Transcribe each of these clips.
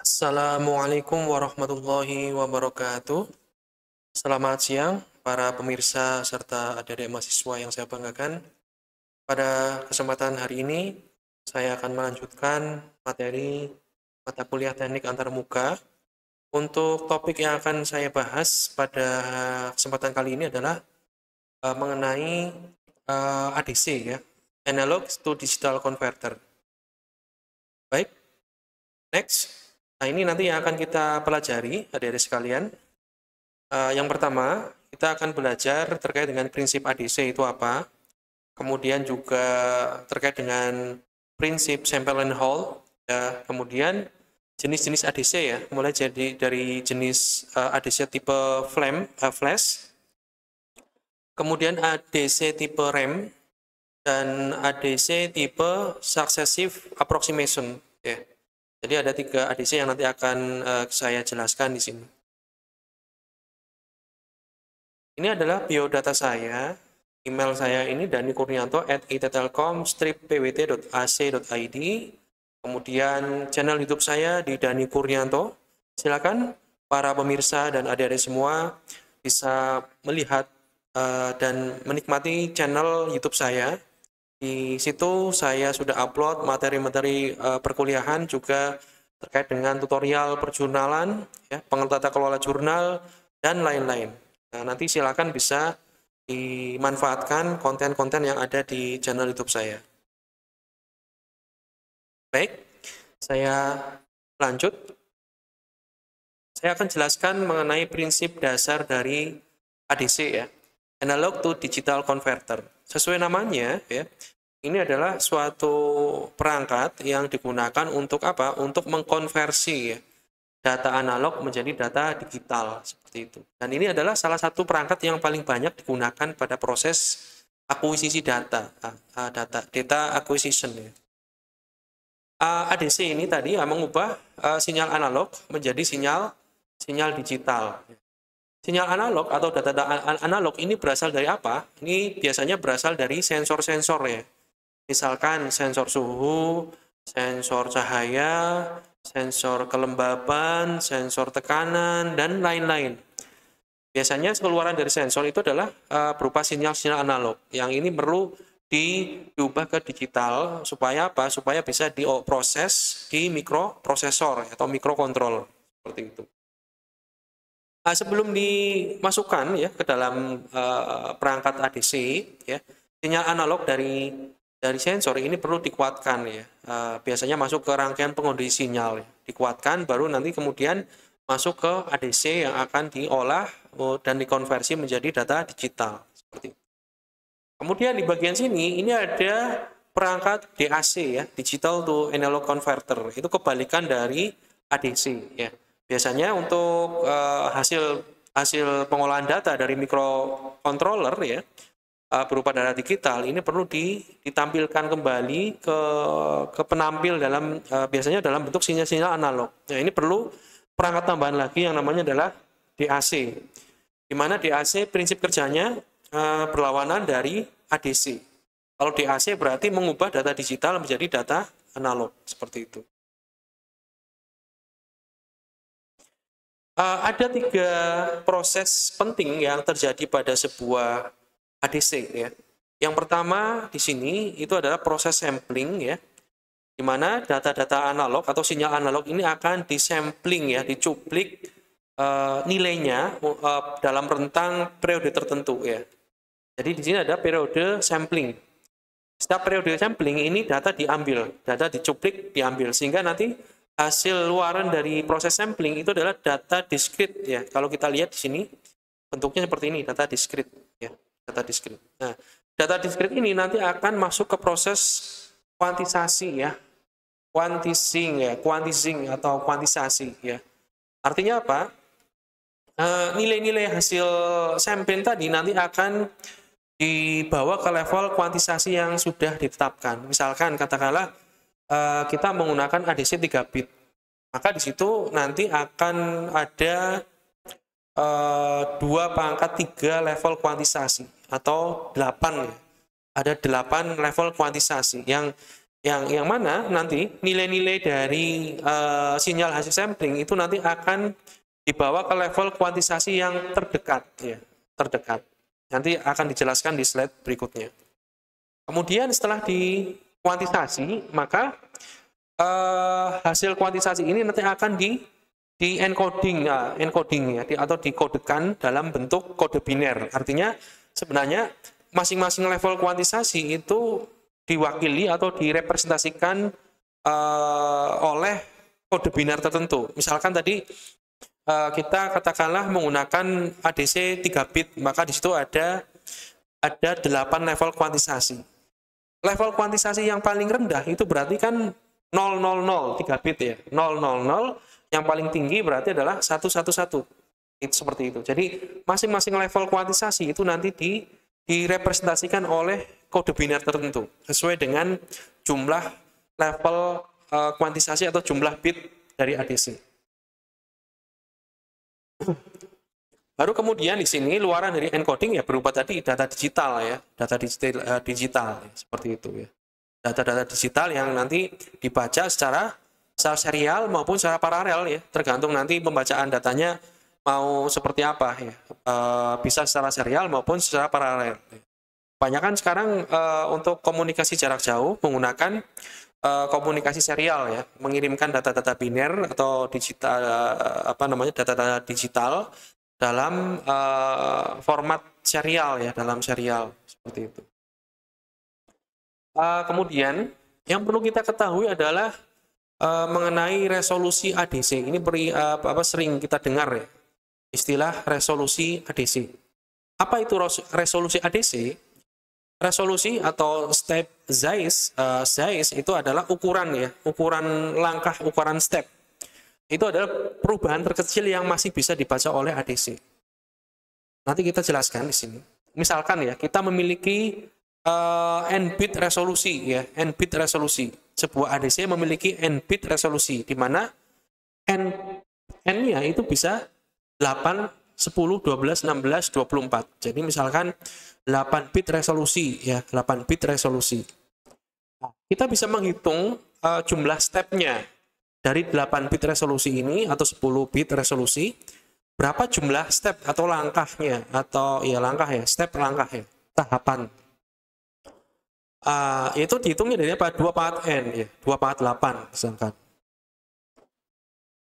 Assalamualaikum warahmatullahi wabarakatuh. Selamat siang para pemirsa serta adik-adik mahasiswa yang saya banggakan. Pada kesempatan hari ini, saya akan melanjutkan materi mata kuliah teknik antarmuka. Untuk topik yang akan saya bahas pada kesempatan kali ini adalah mengenai ADC ya, Analog to Digital Converter. Baik, next. Nah, ini nanti yang akan kita pelajari, adik-adik sekalian. Yang pertama, kita akan belajar terkait dengan prinsip ADC itu apa, kemudian juga terkait dengan prinsip sample and hold, ya, kemudian jenis-jenis ADC ya, mulai dari jenis ADC tipe flash, kemudian ADC tipe RAM, dan ADC tipe successive approximation. Ya. Jadi ada 3 ADC yang nanti akan saya jelaskan di sini. Ini adalah biodata saya. Email saya ini danikurnianto@itelkom-pwt.ac.id. Kemudian channel YouTube saya di Dani Kurnianto. Silakan para pemirsa dan adik-adik semua bisa melihat dan menikmati channel YouTube saya. Di situ saya sudah upload materi-materi perkuliahan juga terkait dengan tutorial perjurnalan, ya, pengelola tata kelola jurnal, dan lain-lain. Nah, nanti silakan bisa dimanfaatkan konten-konten yang ada di channel YouTube saya. Baik, saya lanjut. Saya akan jelaskan mengenai prinsip dasar dari ADC ya, Analog to Digital Converter. Sesuai namanya ya, ini adalah suatu perangkat yang digunakan untuk apa? Untuk mengkonversi ya, data analog menjadi data digital seperti itu. Dan ini adalah salah satu perangkat yang paling banyak digunakan pada proses akuisisi data acquisition ya. ADC ini tadi mengubah sinyal analog menjadi sinyal digital. Sinyal analog atau data analog ini berasal dari apa? Ini biasanya berasal dari sensor-sensor ya. Misalkan sensor suhu, sensor cahaya, sensor kelembaban, sensor tekanan, dan lain-lain. Biasanya keluaran dari sensor itu adalah berupa sinyal-sinyal analog. Yang ini perlu diubah ke digital supaya apa? Supaya bisa diproses di mikroprosesor atau mikrokontrol seperti itu. Sebelum dimasukkan ya ke dalam perangkat ADC ya, sinyal analog dari sensor ini perlu dikuatkan ya. Biasanya masuk ke rangkaian pengondi sinyal ya. Dikuatkan baru nanti kemudian masuk ke ADC yang akan diolah dan dikonversi menjadi data digital seperti itu. Kemudian di bagian sini ini ada perangkat DAC ya, Digital to Analog Converter. Itu kebalikan dari ADC ya. Biasanya untuk hasil pengolahan data dari microcontroller ya, berupa data digital ini perlu ditampilkan kembali ke penampil dalam biasanya dalam bentuk sinyal-sinyal analog. Nah, ini perlu perangkat tambahan lagi yang namanya adalah DAC. Di mana DAC prinsip kerjanya berlawanan dari ADC. Kalau DAC berarti mengubah data digital menjadi data analog seperti itu. Ada 3 proses penting yang terjadi pada sebuah ADC ya. Yang pertama di sini itu adalah proses sampling ya, di mana data-data analog atau sinyal analog ini akan disampling ya, dicuplik nilainya dalam rentang periode tertentu ya. Jadi di sini ada periode sampling. Setiap periode sampling ini data diambil, data dicuplik diambil sehingga nanti hasil luaran dari proses sampling itu adalah data diskrit ya. Kalau kita lihat di sini bentuknya seperti ini, data diskrit ya, data diskrit. Nah, data diskrit ini nanti akan masuk ke proses kuantisasi ya. Quantizing atau kuantisasi ya. Artinya apa? Nilai-nilai hasil sampling tadi nanti akan dibawa ke level kuantisasi yang sudah ditetapkan. Misalkan katakanlah kita menggunakan ADC 3 bit. Maka di situ nanti akan ada 2 × 3 level kuantisasi atau 8 ya. Ada 8 level kuantisasi yang Yang mana nanti nilai-nilai dari sinyal hasil sampling itu nanti akan dibawa ke level kuantisasi yang terdekat, ya, terdekat. Nanti akan dijelaskan di slide berikutnya. Kemudian setelah dikuantisasi, maka hasil kuantisasi ini nanti akan di encoding, ya, atau dikodekan dalam bentuk kode biner. Artinya sebenarnya masing-masing level kuantisasi itu diwakili atau direpresentasikan oleh kode biner tertentu. Misalkan tadi kita katakanlah menggunakan ADC 3 bit, maka di situ ada 8 level kuantisasi. Level kuantisasi yang paling rendah itu berarti kan 000, 3 bit ya. 000, yang paling tinggi berarti adalah 111. Itu seperti itu. Jadi masing-masing level kuantisasi itu nanti direpresentasikan oleh kode biner tertentu sesuai dengan jumlah level kuantisasi atau jumlah bit dari ADC. Baru kemudian di sini luaran dari encoding ya berupa tadi data digital ya, data digital ya, seperti itu ya. Data-data digital yang nanti dibaca secara serial maupun secara paralel ya, tergantung nanti pembacaan datanya mau seperti apa ya. Bisa secara serial maupun secara paralel. Kebanyakan sekarang untuk komunikasi jarak jauh menggunakan komunikasi serial ya, mengirimkan data-data biner atau digital data-data digital dalam format serial ya, dalam serial seperti itu. Kemudian yang perlu kita ketahui adalah mengenai resolusi ADC. Ini sering kita dengar ya, istilah resolusi ADC. Apa itu resolusi ADC? Resolusi atau step size itu adalah ukuran ya, ukuran langkah, ukuran step. Itu adalah perubahan terkecil yang masih bisa dibaca oleh ADC. Nanti kita jelaskan di sini. Misalkan ya, kita memiliki n-bit resolusi ya, n-bit resolusi. Sebuah ADC memiliki n-bit resolusi di mana n-nya itu bisa 8, 10, 12, 16, 24. Jadi misalkan 8 bit resolusi ya, 8 bit resolusi. Kita bisa menghitung jumlah stepnya dari 8 bit resolusi ini atau 10 bit resolusi, berapa jumlah step atau langkahnya, atau ya langkah ya, step langkah ya, tahapan. Itu dihitungnya dari apa? 2 pangkat n ya, 2 pangkat 8 misalkan.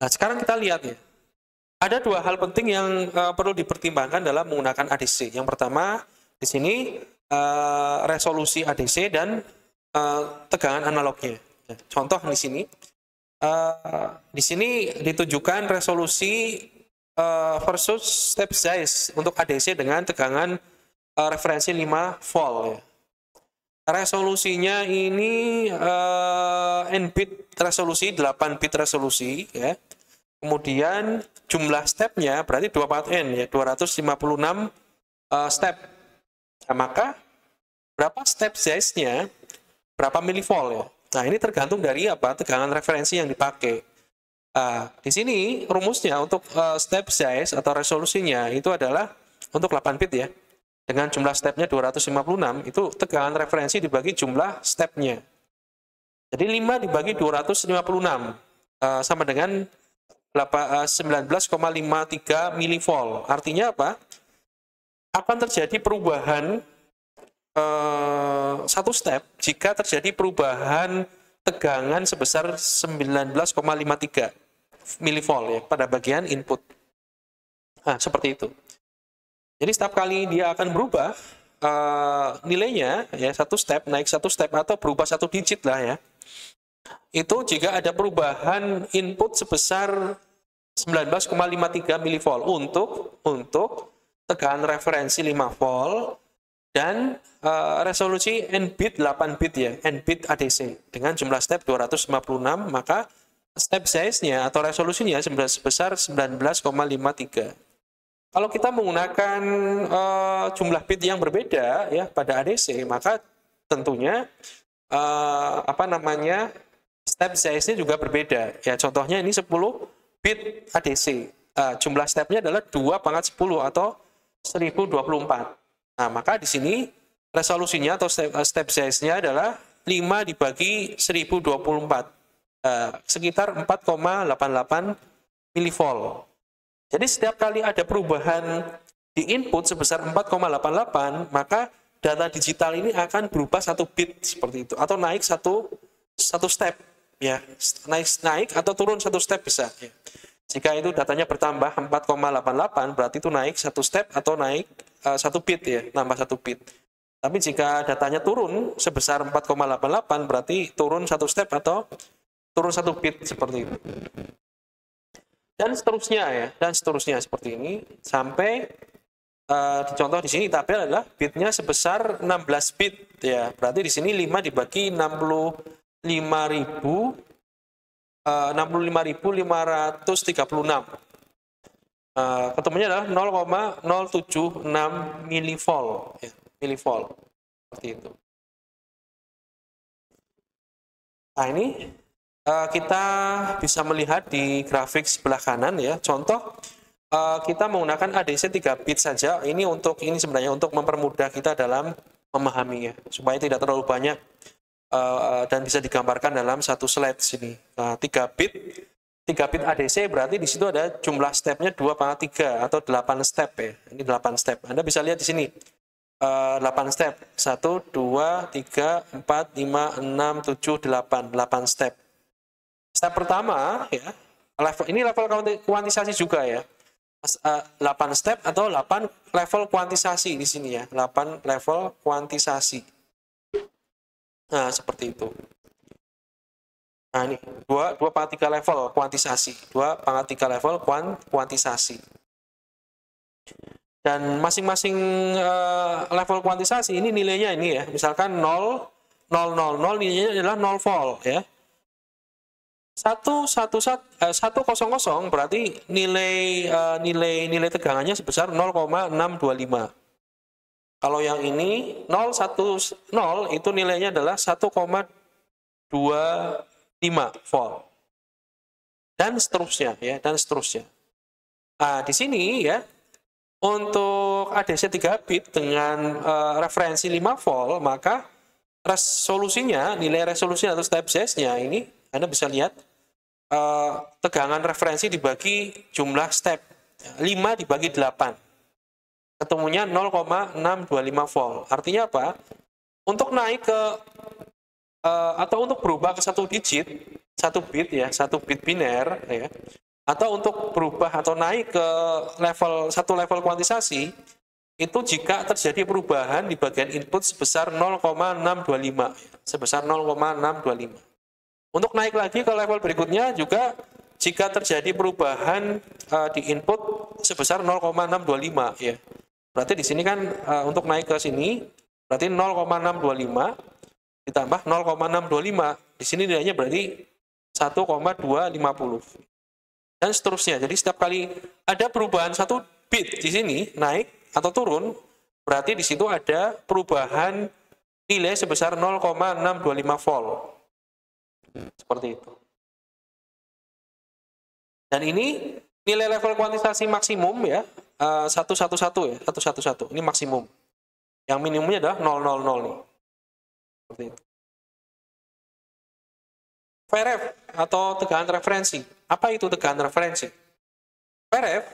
Nah, sekarang kita lihat ya. Ada dua hal penting yang perlu dipertimbangkan dalam menggunakan ADC. Yang pertama, di sini resolusi ADC dan tegangan analognya. Contoh di sini ditunjukkan resolusi versus step size untuk ADC dengan tegangan referensi 5 volt. Ya. Resolusinya ini n-bit resolusi, 8 bit resolusi, ya. Kemudian jumlah stepnya berarti 2 pangkat n ya, 256 step. Nah, maka berapa step size-nya, berapa milivolt ya. Nah, ini tergantung dari apa? Tegangan referensi yang dipakai. Di sini rumusnya untuk step size atau resolusinya itu adalah untuk 8 bit ya. Dengan jumlah stepnya 256, itu tegangan referensi dibagi jumlah stepnya. Jadi 5 dibagi 256 sama dengan 19,53 milivolt. Artinya apa? Akan terjadi perubahan satu step jika terjadi perubahan tegangan sebesar 19,53 milivolt ya pada bagian input. Nah, seperti itu. Jadi setiap kali dia akan berubah nilainya ya, satu step naik satu step atau berubah satu digit lah ya. Itu jika ada perubahan input sebesar 19,53 milivolt untuk tegangan referensi 5 volt dan resolusi n-bit 8 bit ya, n-bit ADC dengan jumlah step 256, maka step size-nya atau resolusinya sebesar 19,53. Kalau kita menggunakan jumlah bit yang berbeda ya pada ADC, maka tentunya step size-nya juga berbeda. Ya, contohnya ini 10 bit ADC. Jumlah stepnya adalah 2 pangkat 10 atau 1024. Nah, maka di sini resolusinya atau step size-nya adalah 5 dibagi 1024, sekitar 4,88 milivolt. Jadi setiap kali ada perubahan di input sebesar 4,88, maka data digital ini akan berubah 1 bit seperti itu, atau naik satu step, ya, naik atau turun 1 step bisa. Ya. Jika itu datanya bertambah 4,88, berarti itu naik 1 step atau naik 1 bit, ya, nambah 1 bit. Tapi jika datanya turun sebesar 4,88, berarti turun 1 step atau turun 1 bit seperti itu. Dan seterusnya, ya, dan seterusnya seperti ini sampai dicontoh di sini tabel adalah bitnya sebesar 16 bit, ya. Berarti di sini 5 dibagi 65.536. Ketemunya adalah 0,076 milivolt, ya, milivolt seperti itu. Nah, ini kita bisa melihat di grafik sebelah kanan, ya. Contoh kita menggunakan ADC 3 bit saja. Ini sebenarnya untuk mempermudah kita dalam memahaminya, supaya tidak terlalu banyak dan bisa digambarkan dalam satu slide sini. 3 bit ADC berarti di situ ada jumlah stepnya 2/3 atau 8 step, ya. Ini 8 step. Anda bisa lihat di sini 8 step. 1, 2, 3, 4, 5, 6, 7, 8 step. Step pertama, ya, ini level kuantisasi juga, ya. 8 step atau 8 level kuantisasi di sini, ya. 8 level kuantisasi. Nah, seperti itu. Nah, ini 2/3 level kuantisasi. 2/3 level kuantisasi. Dan masing-masing level kuantisasi ini nilainya ini, ya. Misalkan 0, 0, 0, 0 nilainya adalah 0 volt, ya. 100 berarti nilai tegangannya sebesar 0,625. Kalau yang ini 010 itu nilainya adalah 1,25 volt. Dan seterusnya, ya, dan seterusnya. Nah, di sini, ya, untuk ADC 3 bit dengan referensi 5 volt, maka resolusinya, nilai resolusi atau step size-nya ini Anda bisa lihat tegangan referensi dibagi jumlah step, 5 dibagi 8. Ketemunya 0,625 volt. Artinya apa? Untuk naik ke atau untuk berubah ke 1 digit, 1 bit, ya, 1 bit biner, ya, atau untuk berubah atau naik ke satu level kuantisasi, itu jika terjadi perubahan di bagian input sebesar 0,625, sebesar 0,625. Untuk naik lagi ke level berikutnya juga jika terjadi perubahan di input sebesar 0,625, ya. Berarti di sini kan untuk naik ke sini berarti 0,625 ditambah 0,625. Di sini nilainya berarti 1,250. Dan seterusnya. Jadi setiap kali ada perubahan 1 bit di sini naik atau turun, berarti di situ ada perubahan nilai sebesar 0,625 volt. Seperti itu. Dan ini nilai level kuantisasi maksimum, ya, 111, ya, 111. Ini maksimum. Yang minimumnya adalah 000 nih. Seperti itu. VRF atau tegangan referensi. Apa itu tegangan referensi? VRF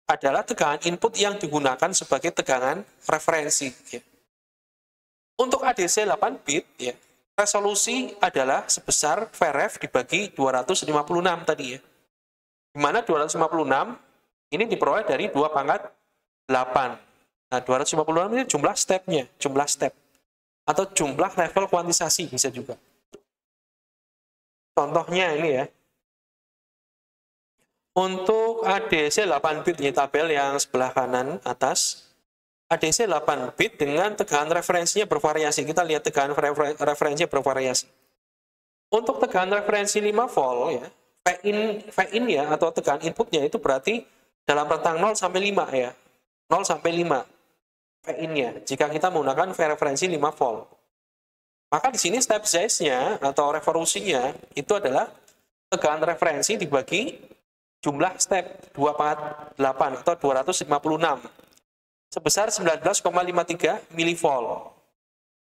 adalah tegangan input yang digunakan sebagai tegangan referensi, ya. Untuk ADC 8 bit, ya, resolusi adalah sebesar VRF dibagi 256 tadi, ya. Di mana 256 ini diperoleh dari 2/8. Nah, 256 ini jumlah stepnya, jumlah step. Atau jumlah level kuantisasi bisa juga. Contohnya ini, ya. Untuk ADC 8 bit, ya, tabel yang sebelah kanan atas, ADC 8 bit dengan tegangan referensinya bervariasi. Kita lihat tegangan referensinya bervariasi. Untuk tegangan referensi 5 volt, ya, V-in ya, atau tegangan inputnya itu berarti dalam rentang 0 sampai 5, ya. 0 sampai 5 V-in-nya jika kita menggunakan referensi 5 volt. Maka di sini step size-nya atau revolusinya itu adalah tegangan referensi dibagi jumlah step 2/8 atau 256 sebesar 19,53 milivolt.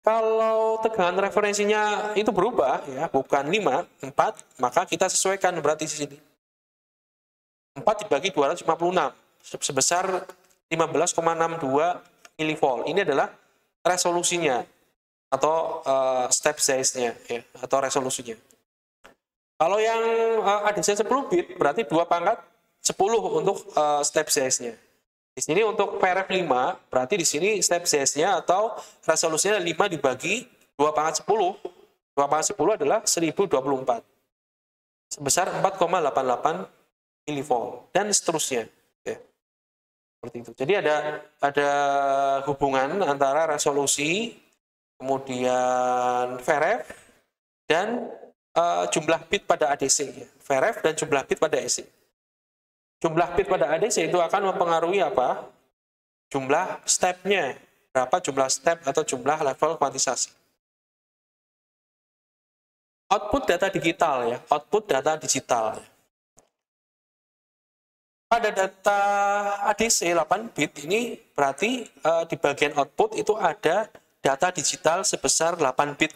Kalau tegangan referensinya itu berubah, ya, bukan 5, 4, maka kita sesuaikan berarti di sini. 4 dibagi 256, sebesar 15,62 milivolt. Ini adalah resolusinya, atau step size-nya, ya, atau resolusinya. Kalau yang ADC 10 bit, berarti 2 pangkat 10 untuk step size-nya. Di sini untuk VRF 5, berarti di sini step size-nya atau resolusinya 5 dibagi 2 pangkat 10. 2 pangkat 10 adalah 1024. Sebesar 4,88 milivolt dan seterusnya. Ya. Seperti itu. Jadi ada hubungan antara resolusi, kemudian VRF, dan jumlah bit pada ADC. Ya. VRF dan jumlah bit pada ADC. Jumlah bit pada ADC itu akan mempengaruhi apa? Jumlah step-nya. Berapa jumlah step atau jumlah level kuantisasi. Output data digital, ya. Output data digital. Pada data ADC 8 bit ini berarti di bagian output itu ada data digital sebesar 8 bit.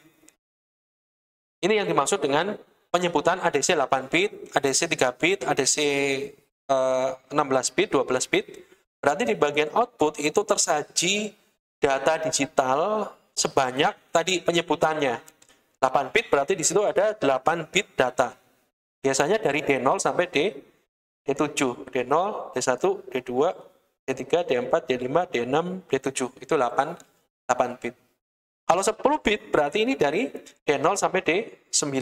Ini yang dimaksud dengan penyebutan ADC 8 bit, ADC 3 bit, ADC 16 bit, 12 bit. Berarti di bagian output itu tersaji data digital sebanyak tadi penyebutannya. 8 bit berarti di situ ada 8 bit data. Biasanya dari D0 sampai D7, D0, D1, D2, D3, D4, D5, D6, D7. Itu 8 bit. Kalau 10 bit berarti ini dari D0 sampai D9.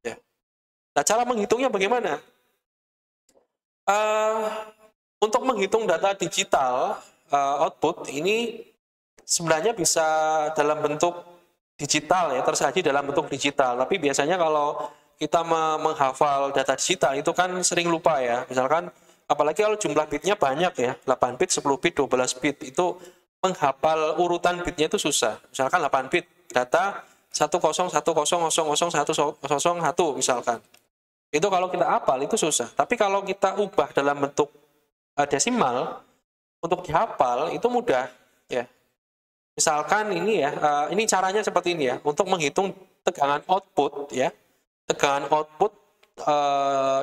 Ya. Nah, cara menghitungnya bagaimana? Untuk menghitung data digital output ini sebenarnya bisa dalam bentuk digital, ya, tersaji dalam bentuk digital. Tapi biasanya kalau kita menghafal data digital itu kan sering lupa, ya. Misalkan apalagi kalau jumlah bitnya banyak, ya, 8 bit, 10 bit, 12 bit, itu menghafal urutan bitnya itu susah. Misalkan 8 bit data 1010000101 misalkan. Itu kalau kita hafal itu susah. Tapi kalau kita ubah dalam bentuk desimal untuk dihafal itu mudah, ya. Misalkan ini, ya, ini caranya seperti ini, ya. Untuk menghitung tegangan output, ya. Tegangan output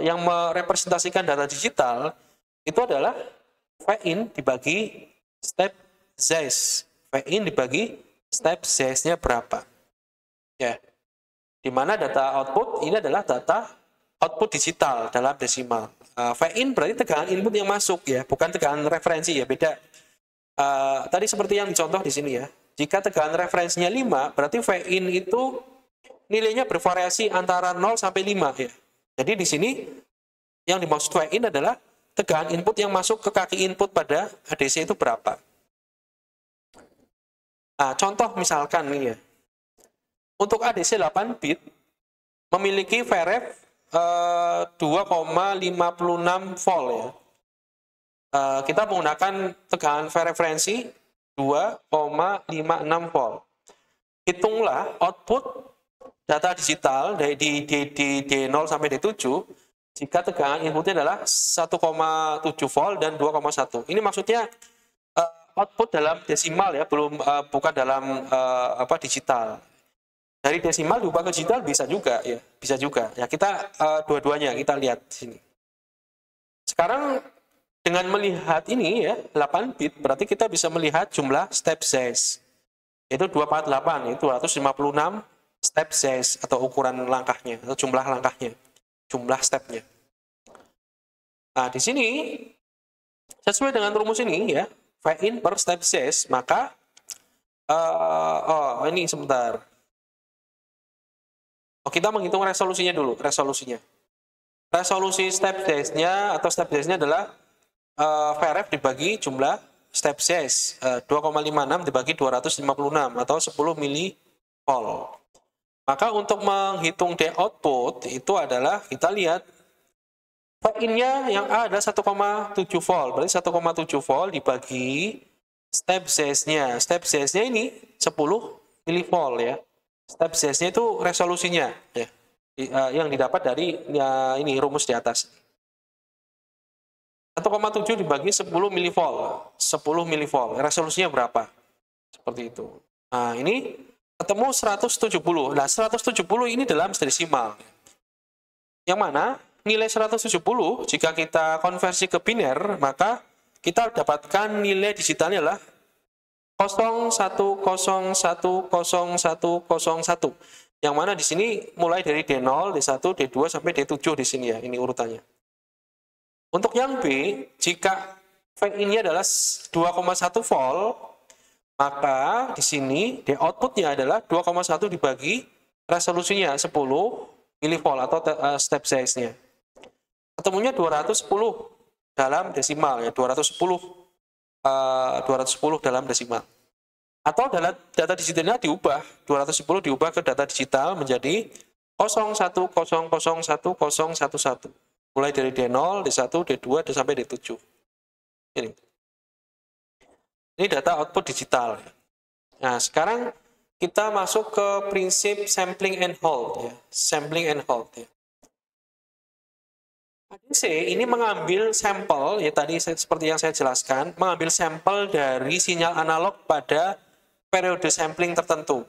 yang merepresentasikan data digital itu adalah V-in dibagi step size. V-in dibagi step size-nya berapa. Ya. Di mana data output ini adalah data output digital dalam desimal. V-in berarti tegangan input yang masuk, ya, bukan tegangan referensi, ya, beda. Tadi seperti yang dicontoh di sini, ya. Jika tegangan referensinya 5, berarti V-in itu nilainya bervariasi antara 0 sampai 5, ya. Jadi di sini yang dimaksud V-in adalah tegangan input yang masuk ke kaki input pada ADC itu berapa. Nah, contoh misalkan nih, ya. Untuk ADC 8 bit memiliki VRF 2,56 volt, ya. Kita menggunakan tegangan referensi 2,56 volt. Hitunglah output data digital dari D0 sampai D7 jika tegangan inputnya adalah 1,7 volt dan 2,1. Ini maksudnya output dalam desimal, ya, bukan dalam digital. Dari desimal diubah ke digital bisa juga, ya, bisa juga. Ya, kita dua-duanya kita lihat di sini. Sekarang dengan melihat ini, ya, 8 bit berarti kita bisa melihat jumlah step size. Yaitu 248, itu 256 step size atau ukuran langkahnya atau jumlah langkahnya, jumlah stepnya. Nah, di sini sesuai dengan rumus ini, ya, V-in per step size, maka ini sebentar. Kita menghitung resolusinya dulu, resolusinya. Resolusi step size-nya atau step size-nya adalah VRF dibagi jumlah step size 2,56 dibagi 256 atau 10 milivolt. Maka untuk menghitung D output itu adalah kita lihat V-in-nya yang A ada 1,7 volt. Berarti 1,7 volt dibagi step size-nya. Step size-nya ini 10 milivolt, ya. Step size-nya itu resolusinya, ya. Yang didapat dari ini rumus di atas. 1,7 dibagi 10 milivolt. 10 milivolt. Resolusinya berapa? Seperti itu. Nah, ini ketemu 170. Nah, 170 ini dalam desimal. Yang mana nilai 170 jika kita konversi ke biner, maka kita dapatkan nilai digitalnya adalah 01010101. Yang mana di sini mulai dari D0, D1, D2 sampai D7 di sini ya, ini urutannya. Untuk yang B, jika fake ini adalah 2,1 volt, maka di sini D outputnya adalah 2,1 dibagi resolusinya 10 milivolt atau step size-nya. Ketemunya 210 dalam desimal ya, 210 dalam desimal. Atau data digitalnya diubah, 210 diubah ke data digital menjadi 01001011. Mulai dari D0, D1, D2 dan sampai D7. Ini data output digital. Nah, sekarang kita masuk ke prinsip sampling and hold ya. Sampling and hold ya. ADC ini mengambil sampel ya, tadi seperti yang saya jelaskan, mengambil sampel dari sinyal analog pada periode sampling tertentu.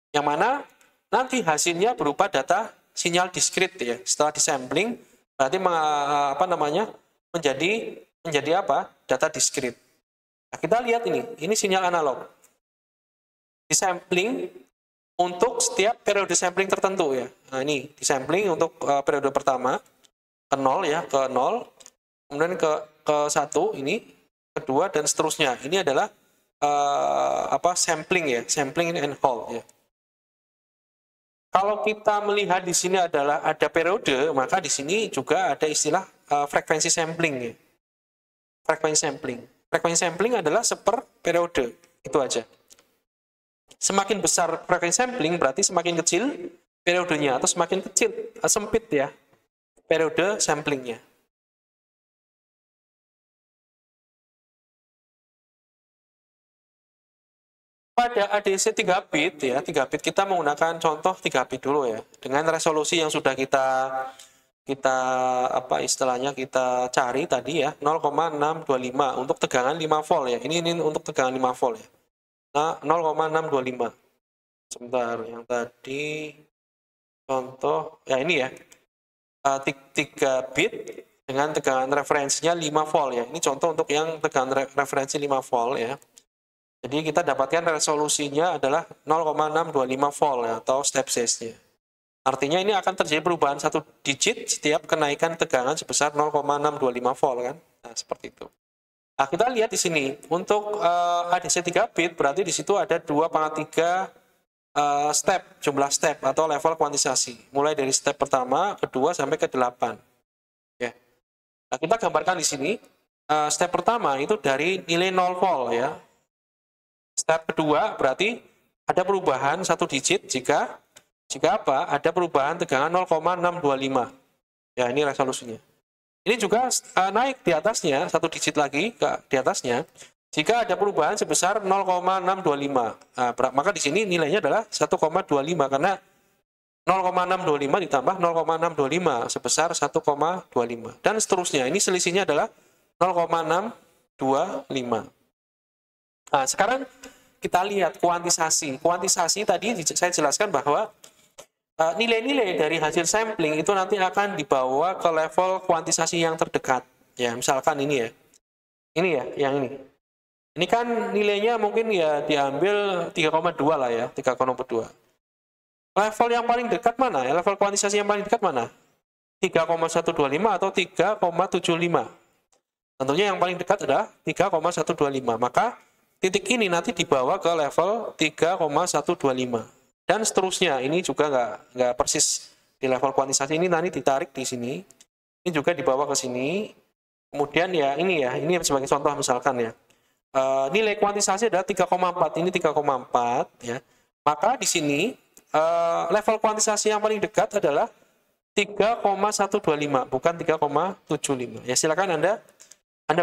Yang mana nanti hasilnya berupa data sinyal diskrit ya. Setelah disampling berarti menjadi apa? Data diskrit. Nah, kita lihat ini sinyal analog. Disampling untuk setiap periode sampling tertentu ya. Nah, ini disampling untuk periode pertama ke 0 ya, ke 0, kemudian ke 1 ini, kedua dan seterusnya. Ini adalah sampling ya, sampling and hold ya. Kalau kita melihat di sini adalah ada periode, maka di sini juga ada istilah frekuensi sampling ya. Frekuensi sampling. Frekuensi sampling adalah seper periode, itu aja. Semakin besar frekuensi sampling berarti semakin kecil periodenya, atau semakin kecil sempit ya periode samplingnya. Pada ADC 3 bit ya, 3 bit kita menggunakan contoh 3 bit dulu ya, dengan resolusi yang sudah kita istilahnya kita cari tadi ya, 0,625 untuk tegangan 5 volt ya. Ini untuk tegangan 5 volt ya. Nah, 0,625. Sebentar, yang tadi contoh ya ini ya. 3 bit dengan tegangan referensinya 5 volt ya. Ini contoh untuk yang tegangan referensi 5 volt ya. Jadi kita dapatkan resolusinya adalah 0,625 volt ya, atau step size-nya. Artinya ini akan terjadi perubahan 1 digit setiap kenaikan tegangan sebesar 0,625 volt kan. Nah, seperti itu. Nah, kita lihat di sini untuk ADC 3 bit berarti di situ ada 2/3 jumlah step atau level kuantisasi. Mulai dari step pertama, kedua sampai ke 8. Ya. Nah, kita gambarkan di sini step pertama itu dari nilai 0 volt ya. Step kedua berarti ada perubahan 1 digit jika ada perubahan tegangan 0,625. Ya, ini resolusinya. Ini juga naik di atasnya 1 digit lagi di atasnya jika ada perubahan sebesar 0,625. Nah, maka di sini nilainya adalah 1,25 karena 0,625 ditambah 0,625 sebesar 1,25 dan seterusnya. Ini selisihnya adalah 0,625. Nah, sekarang kita lihat kuantisasi. Kuantisasi tadi saya jelaskan bahwa nilai-nilai dari hasil sampling itu nanti akan dibawa ke level kuantisasi yang terdekat. Ya, misalkan ini ya. Ini ya, yang ini. Ini kan nilainya mungkin ya diambil 3,2 lah ya, 3,2. Level yang paling dekat mana ya? Level kuantisasi yang paling dekat mana? 3,125 atau 3,75. Tentunya yang paling dekat adalah 3,125. Maka titik ini nanti dibawa ke level 3,125. Dan seterusnya, ini juga nggak persis di level kuantisasi, ini nanti ditarik di sini. Ini juga dibawa ke sini. Kemudian ya ini sebagai contoh misalkan ya. Nilai kuantisasi adalah 3,4, ini 3,4 ya. Maka di sini level kuantisasi yang paling dekat adalah 3,125, bukan 3,75. Ya silakan Anda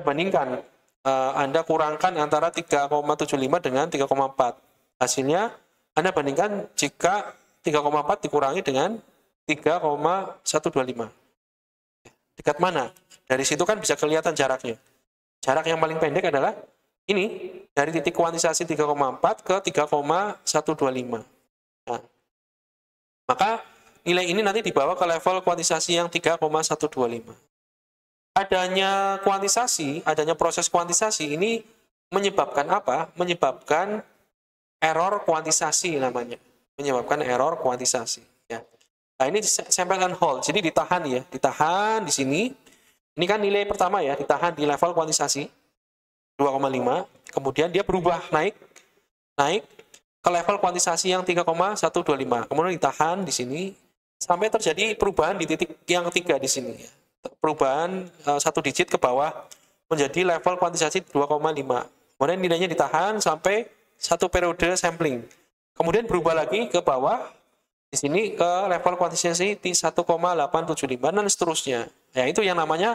bandingkan, Anda kurangkan antara 3,75 dengan 3,4. Hasilnya Anda bandingkan jika 3,4 dikurangi dengan 3,125. Dekat mana? Dari situ kan bisa kelihatan jaraknya. Jarak yang paling pendek adalah ini, dari titik kuantisasi 3,4 ke 3,125. Maka nilai ini nanti dibawa ke level kuantisasi yang 3,125. Adanya proses kuantisasi ini menyebabkan apa? Menyebabkan error kuantisasi namanya. Menyebabkan error kuantisasi. Ya. Nah ini sample and hold, jadi ditahan ya, ditahan di sini. Ini kan nilai pertama ya, ditahan di level kuantisasi 2,5, kemudian dia berubah naik ke level kuantisasi yang 3,125. Kemudian ditahan di sini sampai terjadi perubahan di titik yang ketiga di sini ya. Perubahan satu digit ke bawah menjadi level kuantisasi 2,5. Kemudian nilainya ditahan sampai satu periode sampling. Kemudian berubah lagi ke bawah di sini ke level kuantisasi 1,875 dan seterusnya. Ya, itu yang namanya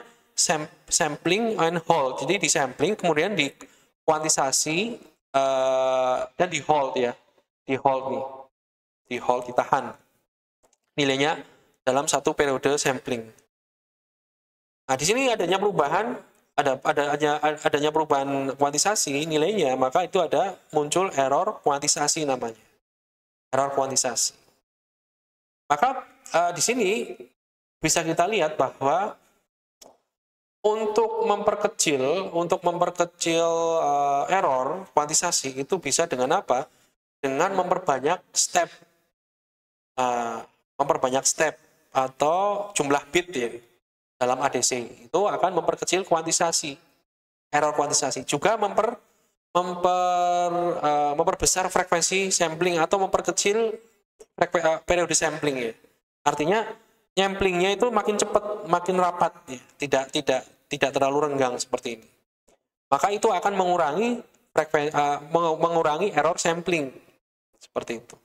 sampling and hold. Jadi di sampling kemudian di kuantisasi dan di hold ya. Di hold nih. Di hold, ditahan. Nilainya dalam satu periode sampling. Nah, di sini adanya perubahan kuantisasi nilainya, maka itu ada muncul error kuantisasi namanya. Error kuantisasi. Maka di sini bisa kita lihat bahwa untuk memperkecil error kuantisasi itu bisa dengan apa? Dengan memperbanyak step atau jumlah bit ya dalam ADC. Itu akan memperkecil kuantisasi, error kuantisasi. Juga memperbesar frekuensi sampling atau memperkecil periode sampling ya. Artinya samplingnya itu makin cepat, makin rapat ya. Tidak terlalu renggang seperti ini. Maka itu akan mengurangi error sampling seperti itu.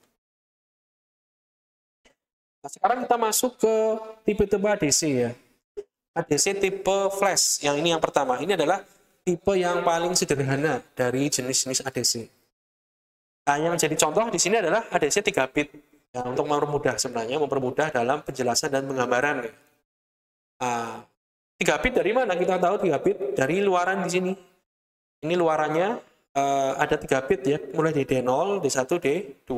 Nah, sekarang kita masuk ke tipe-tipe ADC ya. ADC tipe flash, yang ini yang pertama. Ini adalah tipe yang paling sederhana dari jenis-jenis ADC. Nah, yang jadi contoh di sini adalah ADC 3 bit. Ya, untuk mempermudah dalam penjelasan dan penggambaran. 3 bit dari mana? Kita tahu 3 bit dari luaran di sini. Ini luarannya ada 3 bit ya, mulai dari D0, D1, D2.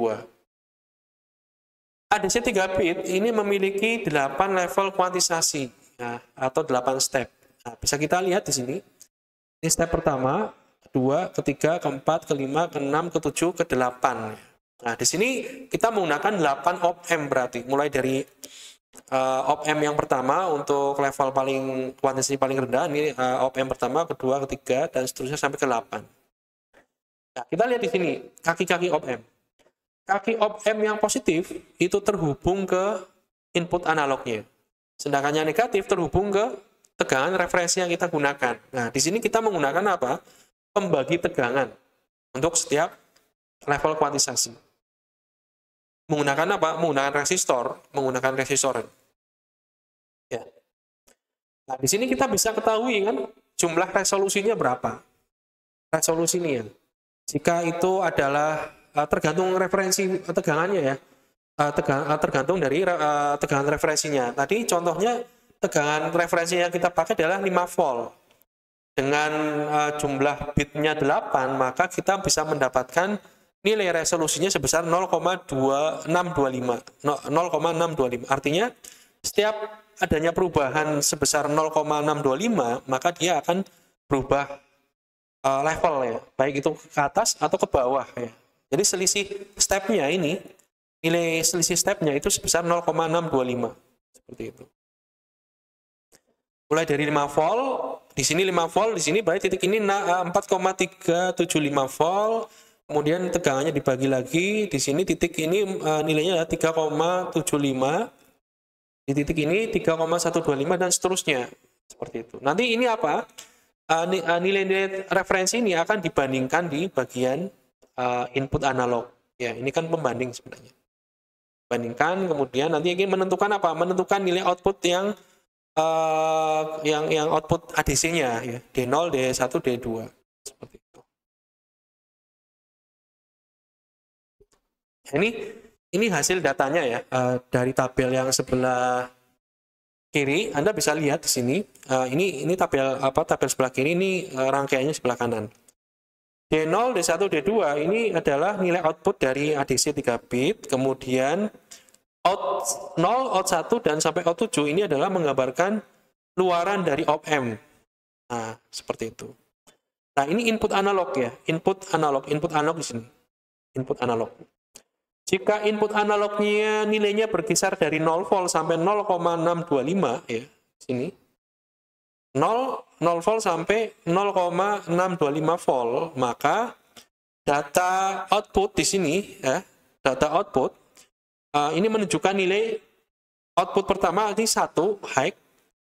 ADC 3 bit ini memiliki 8 level kuantisasi ya, atau 8 step. Nah, bisa kita lihat di sini. Ini step pertama, kedua, ketiga, keempat, kelima, keenam, ketujuh, ke-8. Nah, di sini kita menggunakan 8 op-amp berarti. Mulai dari op-amp yang pertama untuk level kuantisasi paling rendah, ini op-amp pertama, kedua, ketiga, dan seterusnya sampai ke-8. Nah, kita lihat di sini, kaki-kaki op-amp. Kaki op-amp yang positif itu terhubung ke input analognya. Sedangkan yang negatif terhubung ke tegangan referensi yang kita gunakan. Nah, di sini kita menggunakan apa? Pembagi tegangan untuk setiap level kuantisasi. Menggunakan apa? Menggunakan resistor. Ya. Nah, di sini kita bisa ketahui kan jumlah resolusinya berapa. Resolusinya. Jika itu adalah tergantung referensi tegangannya ya. Tergantung dari tegangan referensinya. Tadi contohnya tegangan referensi yang kita pakai adalah 5 volt. Dengan jumlah bitnya 8, maka kita bisa mendapatkan nilai resolusinya sebesar 0,625. Artinya setiap adanya perubahan sebesar 0,625, maka dia akan berubah level ya, baik itu ke atas atau ke bawah ya. Jadi nilai selisih stepnya itu sebesar 0,625 seperti itu. Mulai dari 5 volt, di sini 5 volt, di sini berarti titik ini 4,375 volt. Kemudian tegangannya dibagi lagi, di sini titik ini nilainya adalah 3,75. Di titik ini 3,125 dan seterusnya. Seperti itu. Nanti ini apa? Nilai-nilai referensi ini akan dibandingkan di bagian input analog. Ya, ini kan pembanding sebenarnya. Bandingkan, kemudian nanti ingin menentukan apa? Menentukan nilai output yang output ADC-nya ya, D0, D1, D2 seperti itu. Ini hasil datanya ya, dari tabel yang sebelah kiri. Anda bisa lihat di sini. Ini tabel sebelah kiri, ini rangkaiannya sebelah kanan. D0, D1, D2 ini adalah nilai output dari ADC 3 bit, kemudian out 0, out 1, dan sampai out 7 ini adalah menggambarkan luaran dari op-amp. Nah, seperti itu. Nah, ini input analog ya, input analog di sini. Input analog. Jika input analognya nilainya berkisar dari 0 volt sampai 0,625 ya, sini. 0 volt sampai 0,625 volt, maka data output di sini ya, data output ini menunjukkan nilai output pertama ini 1 high,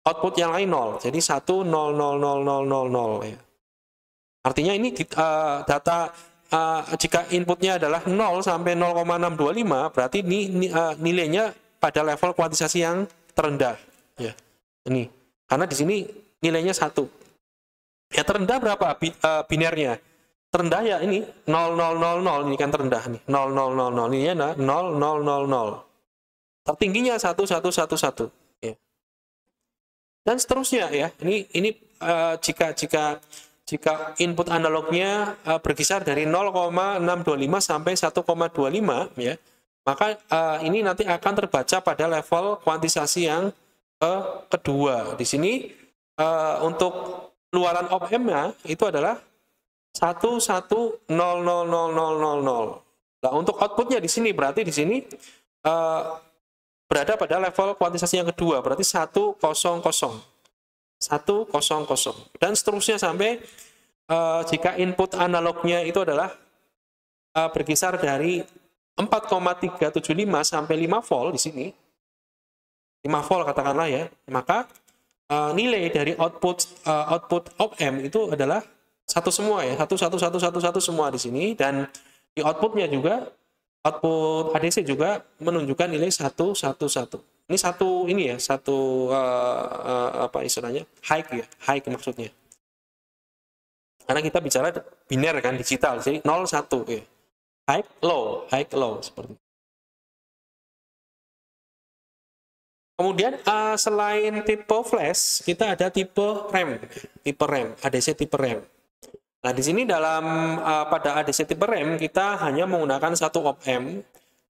output yang lain 0. Jadi 1 0 0 0 0 0 0 ya. Artinya ini data jika inputnya adalah 0 sampai 0,625 berarti ini nilainya pada level kuantisasi yang terendah ya. Ini karena di sini nilainya 1. Ya terendah berapa binernya? Terendah ya ini 0000, ini kan terendah nih. 0000 ini adalah 0000. Tertingginya 1111 ya. Dan seterusnya ya. Ini jika input analognya berkisar dari 0,625 sampai 1,25 ya, maka ini nanti akan terbaca pada level kuantisasi yang kedua. Di sini untuk luaran op-amp-nya itu adalah 11000000. Nah, untuk outputnya di sini berarti di sini berada pada level kuantisasi yang kedua, berarti 100. 100 dan seterusnya sampai jika input analognya itu adalah berkisar dari 4,375 sampai 5 volt di sini, 5 volt katakanlah ya, maka nilai dari output op-amp itu adalah satu semua ya, 1 semua di sini, dan di outputnya juga output ADC juga menunjukkan nilai 111. Ini satu apa istilahnya, high ya, high maksudnya. Karena kita bicara biner kan, digital, jadi 0 1 ya. High low seperti itu. Kemudian selain tipe flash, kita ada tipe RAM, ADC tipe RAM. Nah, di sini pada ADC tipe RAM kita hanya menggunakan satu op-amp,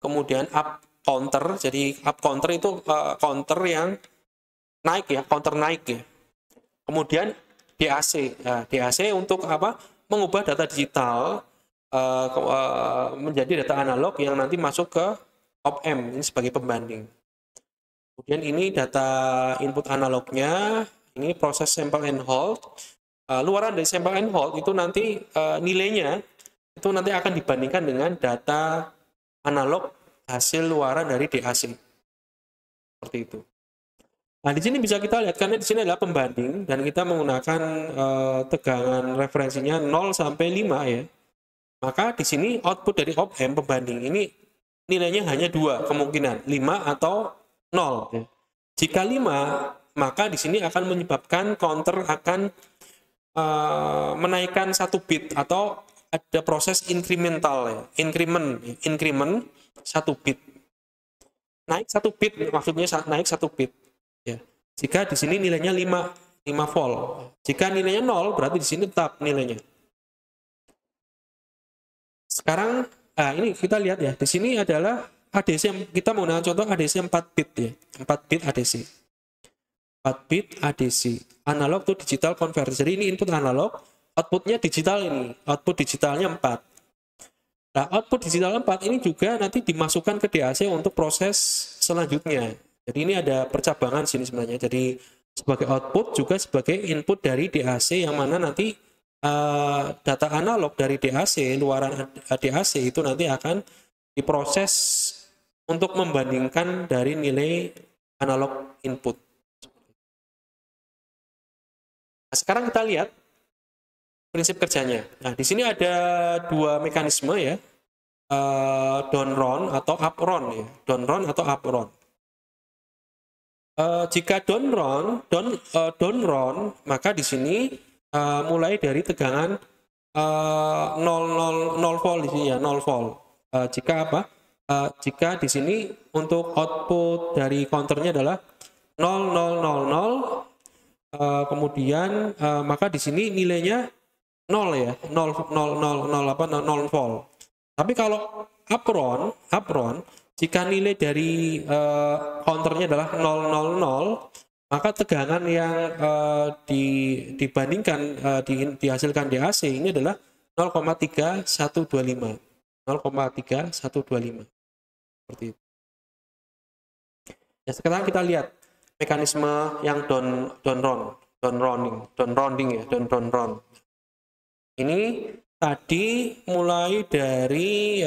kemudian up counter. Jadi up counter itu counter yang naik ya, counter naik ya. Kemudian DAC. Nah, DAC untuk apa? Mengubah data digital menjadi data analog yang nanti masuk ke op-amp ini sebagai pembanding. Kemudian ini data input analognya, ini proses sample and hold. Luaran dari sample and hold itu nanti nilainya itu nanti akan dibandingkan dengan data analog hasil luaran dari DAC. Seperti itu. Nah, di sini bisa kita lihat karena di sini adalah pembanding dan kita menggunakan tegangan referensinya 0 sampai 5 ya. Maka di sini output dari op-amp pembanding ini nilainya hanya 2 kemungkinan, 5 atau 0 ya. Jika 5, maka di sini akan menyebabkan counter akan menaikkan 1 bit atau ada proses incremental ya. Increment 1 bit. Naik 1 bit maksudnya naik 1 bit ya. Jika di sini nilainya 5 volt. Jika nilainya 0 berarti di sini tetap nilainya. Sekarang ini kita lihat ya. Di sini adalah ADC, kita menggunakan contoh ADC 4 bit ya. 4 bit ADC. 4 bit ADC. Analog to digital converter. Jadi ini input analog, outputnya digital ini. Output digitalnya 4. Nah, output digital 4 ini juga nanti dimasukkan ke DAC untuk proses selanjutnya. Jadi ini ada percabangan sini sebenarnya. Jadi sebagai output juga sebagai input dari DAC yang mana nanti data analog dari DAC, luaran DAC itu nanti akan diproses untuk membandingkan dari nilai analog input. Nah, sekarang kita lihat prinsip kerjanya. Nah, di sini ada 2 mekanisme ya, down run atau up run ya, down run atau up run. Jika down run, maka di sini mulai dari tegangan 0 volt di sini ya, 0 volt. Jika di sini untuk output dari counternya adalah 0000, kemudian maka di sini nilainya 0 ya, 0 volt. Tapi kalau up run, Jika nilai dari counternya adalah 000, maka tegangan yang dibandingkan dihasilkan di AC ini adalah 0,3125. 0,3125. Seperti itu. Ya, sekarang kita lihat mekanisme yang down round. Ini tadi mulai dari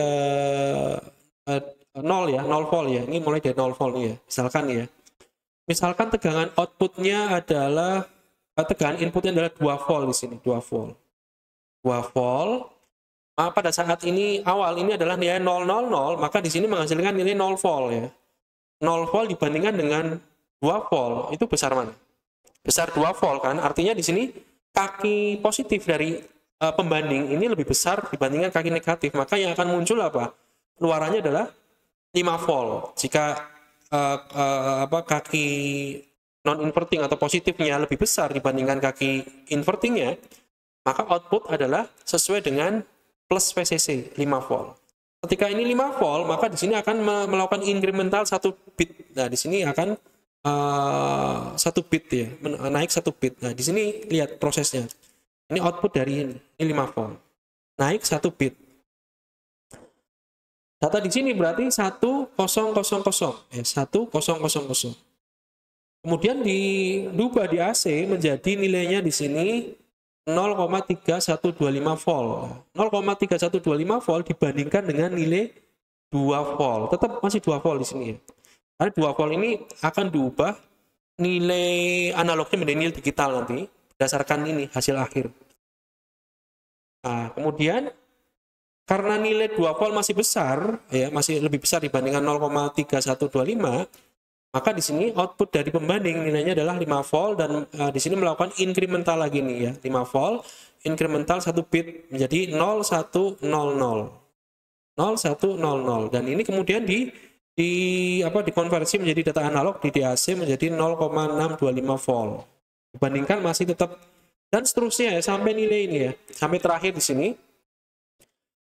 0 ya, 0 volt ya. Ini mulai dari 0 volt ya. Misalkan tegangan outputnya adalah tegangan inputnya adalah 2 volt di sini, 2 volt. 2 volt. Pada saat ini awal ini adalah nilai 000, maka di sini menghasilkan nilai 0 volt ya. 0 volt dibandingkan dengan 2 volt, itu besar mana? Besar 2 volt kan? Artinya di sini kaki positif dari pembanding ini lebih besar dibandingkan kaki negatif. Maka yang akan muncul apa? Keluarannya adalah 5 volt. Jika kaki non-inverting atau positifnya lebih besar dibandingkan kaki invertingnya, maka output adalah sesuai dengan plus VCC 5 volt. Ketika ini 5 volt, maka di sini akan melakukan incremental 1 bit. Nah, di sini akan 1 bit ya, naik 1 bit. Nah, di sini lihat prosesnya. Ini output dari ini 5 volt. Naik 1 bit. Data di sini berarti 1000 ya, 1000. Kemudian dirubah di AC menjadi nilainya di sini 0,3125 volt. 0,3125 volt dibandingkan dengan nilai 2 volt. Tetap masih 2 volt di sini ya. Karena 2 volt ini akan diubah nilai analognya menjadi nilai digital nanti berdasarkan ini hasil akhir. Nah, kemudian karena nilai 2 volt masih besar ya, masih lebih besar dibandingkan 0,3125, maka di sini output dari pembanding nilainya adalah 5 volt dan di sini melakukan incremental lagi nih ya, 5 volt incremental 1 bit menjadi 0100. 0100 dan ini kemudian dikonversi menjadi data analog di DAC menjadi 0,625 volt. Dibandingkan masih tetap dan seterusnya ya sampai nilai ini ya, sampai terakhir di sini.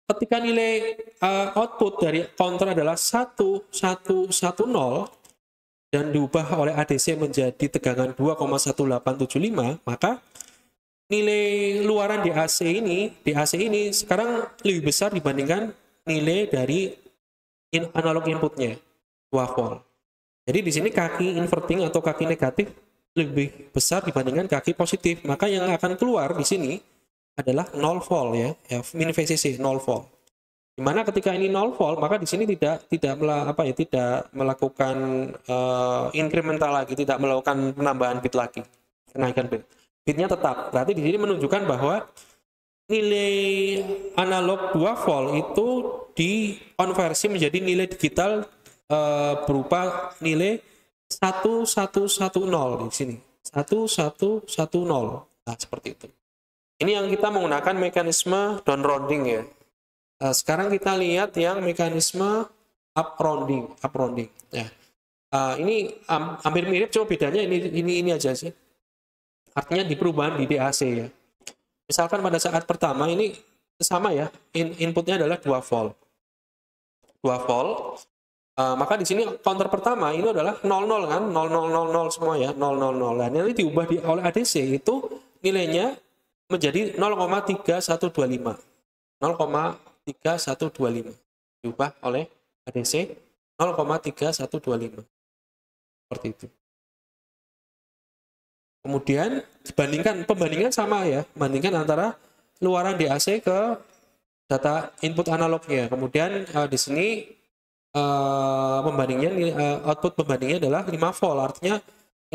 Ketika nilai output dari counter adalah 1110 dan diubah oleh ADC menjadi tegangan 2,1875, maka nilai luaran di AC ini sekarang lebih besar dibandingkan nilai dari analog inputnya 2 volt. Jadi di sini kaki inverting atau kaki negatif lebih besar dibandingkan kaki positif, maka yang akan keluar di sini adalah 0 volt ya min VCC 0 volt. Dimana ketika ini 0 volt, maka di sini tidak melakukan incremental lagi, tidak melakukan penambahan bit lagi, kenaikan bit. Bitnya tetap. Berarti di sini menunjukkan bahwa nilai analog 2 volt itu dikonversi menjadi nilai digital berupa nilai 1110 di sini. 1110. Nah, seperti itu. Ini yang kita menggunakan mekanisme down rounding ya. Sekarang kita lihat yang mekanisme up rounding. Ya. Ini hampir mirip, cuma bedanya ini aja sih. Artinya di perubahan di DAC ya. Misalkan pada saat pertama ini sama ya, inputnya adalah 2 volt. 2 volt. Maka di sini counter pertama ini adalah 00 kan, 0000 semua ya, 000. Dan ini diubah oleh ADC itu nilainya menjadi 0,3125. 0,3125 diubah oleh ADC 0,3125 seperti itu. Kemudian pembandingan sama ya, bandingkan antara luaran DAC ke data input analognya. Kemudian di sini output pembandingnya adalah 5 volt. Artinya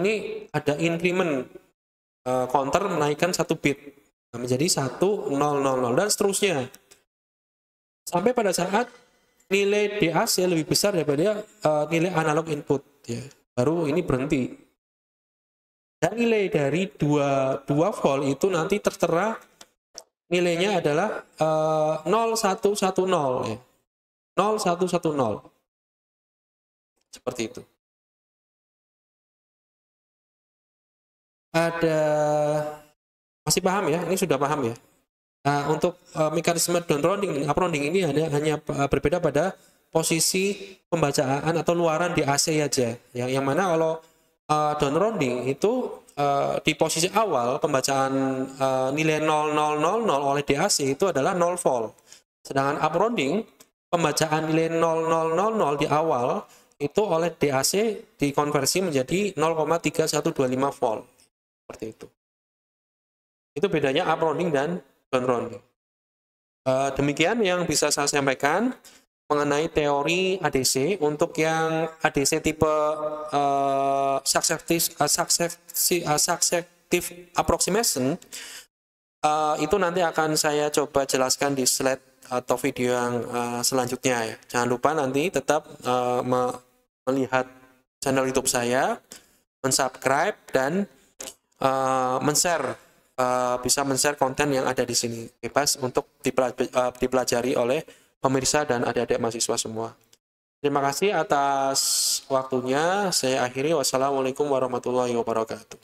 ini ada increment counter menaikkan 1 bit menjadi 1000 dan seterusnya. Sampai pada saat nilai DAC lebih besar daripada nilai analog input ya. Baru ini berhenti. Dan nilai dari 2 volt itu nanti tertera nilainya adalah 0110 ya. 0110. Seperti itu. Masih paham ya? Ini sudah paham ya? Untuk mekanisme down rounding, up rounding ini hanya berbeda pada posisi pembacaan atau luaran di AC aja. Yang mana kalau down rounding itu di posisi awal pembacaan nilai 0000 oleh DAC itu adalah 0 volt. Sedangkan up rounding pembacaan nilai 0000 di awal itu oleh DAC dikonversi menjadi 0,3125 volt. Seperti itu. Itu bedanya up rounding dan down rounding. Demikian yang bisa saya sampaikan mengenai teori ADC. Untuk yang ADC tipe successive approximation itu nanti akan saya coba jelaskan di slide atau video yang selanjutnya ya. Jangan lupa nanti tetap melihat channel YouTube saya, mensubscribe dan bisa men-share konten yang ada di sini, bebas untuk dipelajari oleh pemirsa dan adik-adik mahasiswa semua. Terima kasih atas waktunya. Saya akhiri. Wassalamualaikum warahmatullahi wabarakatuh.